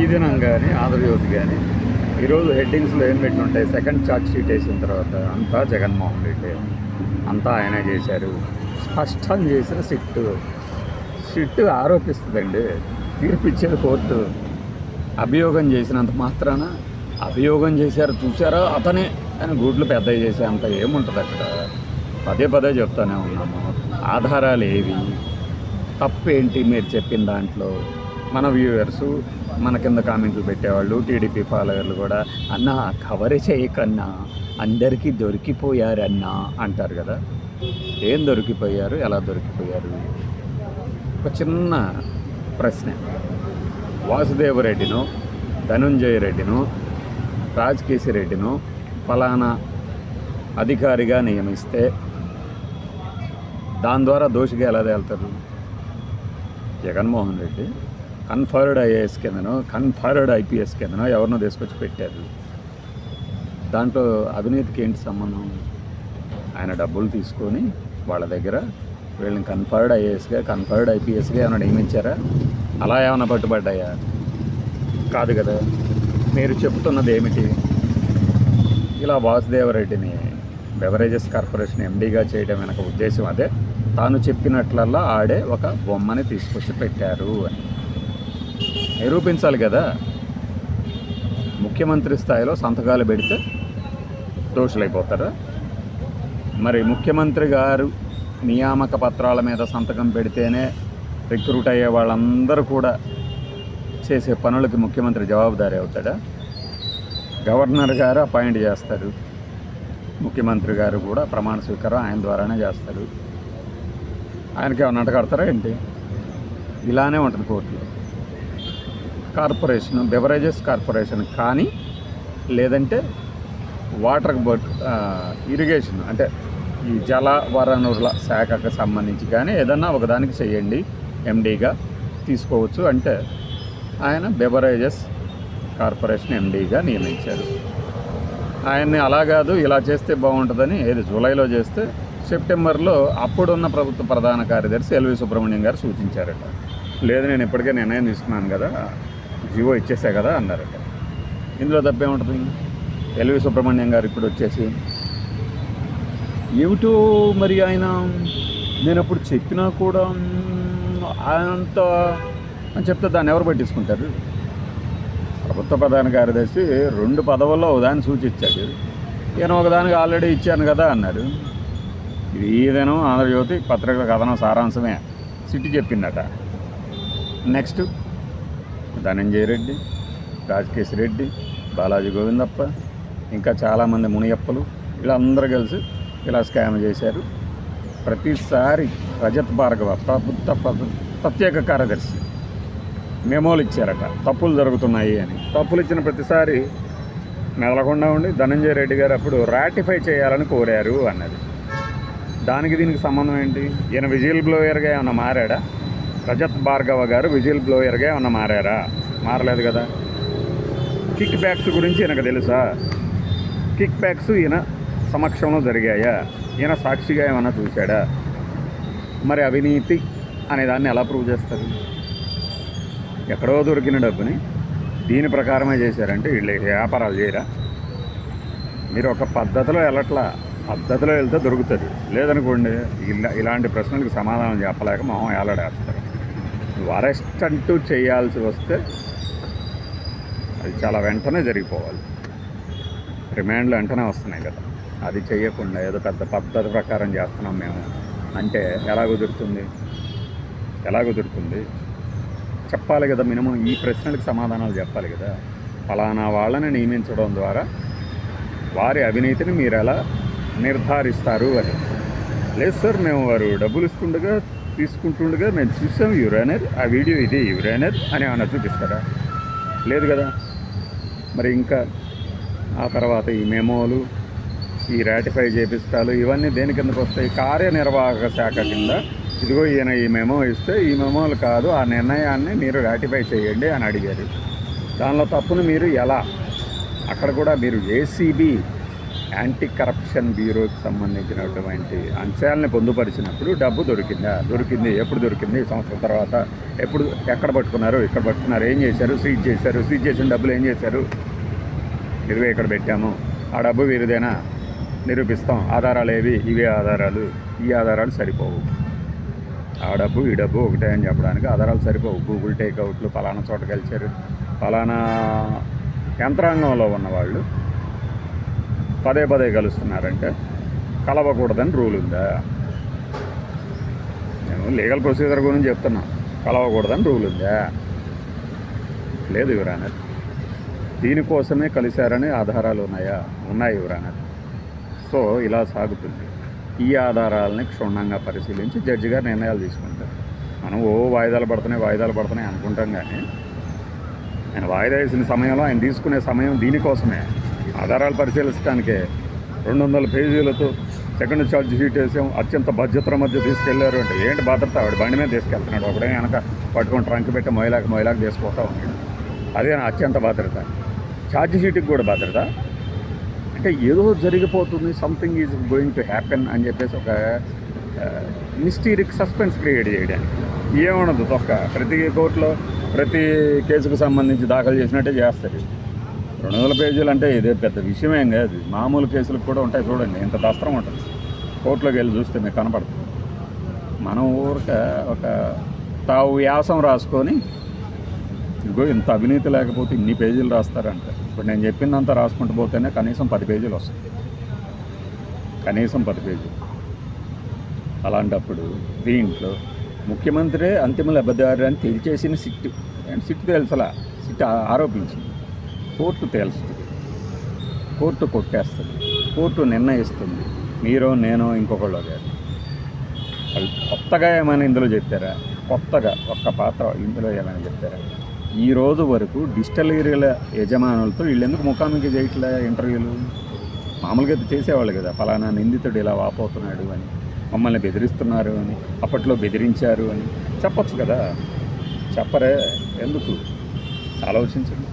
ఈ దినం కానీ ఆంధ్రజ్యోతి కానీ ఈరోజు హెడ్డింగ్స్లో ఏం పెట్టి ఉంటాయి? సెకండ్ ఛార్జ్ షీట్ వేసిన తర్వాత అంతా జగన్మోహన్ రెడ్డి, అంతా ఆయనే చేశారు. స్పష్టం చేసిన సిట్టు ఆరోపిస్తుందండి, తీర్పు ఇచ్చేది కోర్టు. అభియోగం చేసినంత మాత్రాన అభియోగం చేశారు చూసారా అతనే అని గూట్లు పెద్దవి చేసే అంత ఏముంటుంది అక్కడ? పదే చెప్తానే ఉన్నాము. ఆధారాలు ఏవి, తప్పేంటి మీరు చెప్పిన దాంట్లో? మన వ్యూవర్సు, మన కింద కామెంట్లు పెట్టేవాళ్ళు, టీడీపీ ఫాలోవర్లు కూడా అన్నా కవర్ చేయకన్నా అందరికీ దొరికిపోయారన్నా అంటారు కదా. ఏం దొరికిపోయారు, ఎలా దొరికిపోయారు? ఒక చిన్న ప్రశ్న. వాసుదేవరెడ్డిను, ధనుంజయ రెడ్డిను, రాజకేశి రెడ్డిను ఫలానా అధికారిగా నియమిస్తే దాని ద్వారా దోషిగా ఎలా తేలుతారు? జగన్మోహన్ రెడ్డి కన్ఫర్డ్ ఐఏఎస్ కిందనో కన్ఫర్డ్ ఐపీఎస్ కిందనో ఎవరినో తీసుకొచ్చి పెట్టారు. దాంట్లో అవినీతికి ఏంటి సంబంధం? ఆయన డబ్బులు తీసుకొని వాళ్ళ దగ్గర వీళ్ళని కన్ఫర్డ్ ఐఏఎస్గా కన్ఫర్డ్ ఐపీఎస్గా ఏమైనా నియమించారా? అలా ఏమైనా పట్టుబడ్డాయా? కాదు కదా. మీరు చెప్తున్నది ఏమిటి? ఇలా వాసుదేవరెడ్డిని బెవరేజెస్ కార్పొరేషన్ ఎండీగా చేయడం వెనక ఉద్దేశం అదే. తాను చెప్పినట్లల్లా ఆడే ఒక బొమ్మని తీసుకొచ్చి పెట్టారు అని నిరూపించాలి కదా. ముఖ్యమంత్రి స్థాయిలో సంతకాలు పెడితే దోషులైపోతారా? మరి ముఖ్యమంత్రి గారు నియామక పత్రాల మీద సంతకం పెడితేనే రిక్రూట్ అయ్యే వాళ్ళందరూ కూడా చేసే పనులకి ముఖ్యమంత్రి జవాబుదారీ అవుతాడా? గవర్నర్ గారు అపాయింట్ చేస్తారు, ముఖ్యమంత్రి గారు కూడా ప్రమాణ స్వీకారం ఆయన ద్వారానే చేస్తారు. ఆయనకి ఏమన్నా కడతారా ఏంటి? ఇలానే ఉంటుంది కోర్టులో. కార్పొరేషన్, బెవరేజెస్ కార్పొరేషన్ కానీ, లేదంటే వాటర్ ఇరిగేషన్ అంటే ఈ జల వనరుల శాఖకు సంబంధించి కానీ ఏదన్నా ఒకదానికి చేయండి, ఎండీగా తీసుకోవచ్చు అంటే ఆయన బెవరేజెస్ కార్పొరేషన్ ఎండీగా నియమించారు. ఆయన్ని అలా కాదు ఇలా చేస్తే బాగుంటుందని ఏది జూలైలో చేస్తే సెప్టెంబర్లో అప్పుడున్న ప్రభుత్వ ప్రధాన కార్యదర్శి ఎల్వి సుబ్రహ్మణ్యం గారు సూచించారట. లేదు నేను ఇప్పటికే నిర్ణయం తీసుకున్నాను కదా, జీవో ఇచ్చేసా కదా అన్నారట. ఇందులో తప్పేముంటుంది? ఎల్వి సుబ్రహ్మణ్యం గారు ఇప్పుడు వచ్చేసి ఏమిటో మరి ఆయన నేను అప్పుడు చెప్పినా కూడా అంత అని చెప్తే దాన్ని ఎవరు పట్టించుకుంటారు? ప్రభుత్వ ప్రధాన కార్యదర్శి 2 పదవుల్లో ఒకదాన్ని సూచించాడు, ఈయన ఒకదానికి ఆల్రెడీ ఇచ్చాను కదా అన్నారు. ఇది ఏదైనా ఆంధ్రజ్యోతి పత్రికల కథనం సారాంశమే సిట్టి చెప్పిందట. నెక్స్ట్ ధనంజయ రెడ్డి, రాజకేశి రెడ్డి, బాలాజీ గోవిందప్ప, ఇంకా చాలామంది మునియప్పలు వీళ్ళందరూ కలిసి ఇలా స్కామ్ చేశారు. ప్రతిసారి రజత్ భార్గవ ప్రత్యేక కార్యదర్శి మెమోలు ఇచ్చారట, తప్పులు జరుగుతున్నాయి అని. తప్పులు ఇచ్చిన ప్రతిసారి మెదలకుండా ఉండి ధనంజయ రెడ్డి గారు అప్పుడు రాటిఫై చేయాలని కోరారు అన్నది. దానికి దీనికి సంబంధం ఏంటి? ఈయన విజిల్ బ్లోయర్గా ఏమన్నా మారాడా? రజత్ భార్గవ గారు విజిల్ బ్లోయర్గా ఏమన్నా మారారా? మారలేదు కదా. కిక్ బ్యాక్స్ గురించి ఈయనకు తెలుసా? కిక్ బ్యాక్స్ ఈయన సమక్షంలో జరిగాయా? ఈయన సాక్షిగా ఏమన్నా చూశాడా? మరి అవినీతి అనే దాన్ని ఎలా ప్రూవ్ చేస్తారు? ఎక్కడో దొరికిన డబ్బుని దీని ప్రకారమే చేశారంటే వీళ్ళు వ్యాపారాలు చేయరా? మీరు ఒక పద్ధతిలో వెళ్ళట్లా, పద్ధతిలో వెళ్తే దొరుకుతుంది. లేదనుకోండి ఇలాంటి ప్రశ్నలకు సమాధానం చెప్పలేక మొహం ఏలాడేస్తారు. నువ్వు అరెస్ట్ అంటూ చేయాల్సి వస్తే అది చాలా వెంటనే జరిగిపోవాలి. రిమాండ్లు వెంటనే వస్తున్నాయి కదా, అది చేయకుండా ఏదో పెద్ద పద్ధతి ప్రకారం చేస్తున్నాం మేము అంటే ఎలా కుదురుతుంది? చెప్పాలి కదా. మినిమం ఈ ప్రశ్నలకు సమాధానాలు చెప్పాలి కదా. ఫలానా వాళ్ళని నియమించడం ద్వారా వారి అవినీతిని మీరు ఎలా నిర్ధారిస్తారు అని. లేదు సార్, మేము వారు డబ్బులు తీసుకుంటుండగా మేము చూసాం యురేనర్, ఆ వీడియో ఇది యురేనర్ అని ఏమైనా చూపిస్తారా? లేదు కదా. మరి ఇంకా ఆ తర్వాత ఈ మెమోలు, ఈ రాటిఫై చేపిస్తాలు ఇవన్నీ దేని కిందకు వస్తాయి? కార్యనిర్వాహక శాఖ కింద. ఇదిగో ఈయన ఈ మెమో ఇస్తే ఈ మెమోలు కాదు, ఆ నిర్ణయాన్ని మీరు రాటిఫై చేయండి అని అడిగారు. దానిలో తప్పును మీరు ఎలా? అక్కడ కూడా మీరు ఏసీబీ యాంటీ కరప్షన్ బ్యూరోకి సంబంధించినటువంటి అంశాలని పొందుపరిచినప్పుడు డబ్బు దొరికింది ఎప్పుడు దొరికింది, సంవత్సరం తర్వాత ఎప్పుడు, ఎక్కడ పట్టుకున్నారు, ఇక్కడ పట్టుకున్నారు, ఏం చేశారు, సీజ్ చేసిన డబ్బులు ఏం చేశారు, ఇదివే ఇక్కడ పెట్టాము, ఆ డబ్బు వీరిదేనా నిరూపిస్తాం, ఆధారాలు ఏవి, ఇవే ఆధారాలు, ఈ ఆధారాలు సరిపోవు, ఆ డబ్బు ఈ డబ్బు ఒకటే అని చెప్పడానికి ఆధారాలు సరిపోవు. గూగుల్ టేక్అవుట్లు పలానా చోట కలిశారు, పలానా యంత్రాంగంలో ఉన్నవాళ్ళు పదే కలుస్తున్నారంటే కలవకూడదని రూల్ ఉందా? నేను లీగల్ ప్రొసీజర్ గురించి చెప్తున్నా, కలవకూడదని రూల్ ఉందా? లేదు యువర్ ఆనర్. దీనికోసమే కలిశారని ఆధారాలు ఉన్నాయి యువర్ ఆనర్. సో ఇలా సాగుతుంది. ఈ ఆధారాలని క్షుణ్ణంగా పరిశీలించి జడ్జి గారు నిర్ణయాలు తీసుకుంటారు. మనం వాయిదాలు పడుతున్నాయి అనుకుంటాం, కానీ ఆయన వాయిదా వేసిన సమయంలో ఆయన తీసుకునే సమయం దీనికోసమే, ఆధారాలు పరిశీలించడానికే. 200 పేజీలతో సెకండ్ ఛార్జ్ షీట్ వేసాం, అత్యంత భద్రతల మధ్య తీసుకెళ్లారు అంటే ఏంటి భద్రత? వాడు బండి మీద తీసుకెళ్తున్నాడు, ఒకడే వెనక పట్టుకొని ట్రంక్ పెట్టి మొయిలాకి తీసుకుపోతా ఉన్నాడు. అదే అత్యంత భద్రత. ఛార్జ్ షీట్కి కూడా భద్రత అంటే ఏదో జరిగిపోతుంది, something is going to happen అని చెప్పేసి ఒక మిస్టీరియస్ సస్పెన్స్ క్రియేట్ చేయడానికి. ఏముండదు తొక్క, ప్రతి కోర్టులో ప్రతి కేసుకు సంబంధించి దాఖలు చేసినట్టే చేస్తారు. 200 పేజీలు అంటే ఇదే పెద్ద విషయమేం కాదు. మామూలు కేసులకు కూడా ఉంటాయి చూడండి, ఇంత దస్త్రం ఉంటుంది. కోర్టులోకి వెళ్ళి చూస్తే మీకు కనపడుతుంది. మనం ఒక తావు వ్యాసం రాసుకొని ఇదిగో ఇంత అవినీతి లేకపోతే ఇన్ని పేజీలు రాస్తారంట. ఇప్పుడు నేను చెప్పిందంతా రాసుకుంటూ పోతేనే కనీసం 10 పేజీలు వస్తాయి, కనీసం 10 పేజీలు. అలాంటప్పుడు దీంట్లో ముఖ్యమంత్రి అంతిమ లబ్ధిదారు అని తేల్చేసిన సిట్ తెలుసలా, సిట్ ఆరోపించింది, కోర్టు తేల్స్తుంది, కోర్టు కొట్టేస్తుంది, కోర్టు నిర్ణయిస్తుంది. మీరో నేనో ఇంకొకళ్ళు కాదు. అది కొత్తగా ఏమైనా ఇందులో చెప్పారా? కొత్తగా ఒక్క పాత్ర ఇందులో ఏమైనా చెప్పారా? ఈ రోజు వరకు డిస్టిలరీల యజమానులతో వీళ్ళు ఎందుకు ముఖాముఖి చేయట్లే ఇంటర్వ్యూలు? మామూలుగా అయితే చేసేవాళ్ళు కదా, ఫలానా నిందితుడు ఇలా వాపోతున్నాడు అని, మమ్మల్ని బెదిరిస్తున్నారు అని, అప్పట్లో బెదిరించారు అని చెప్పచ్చు కదా. చెప్పరే, ఎందుకు? ఆలోచించండి.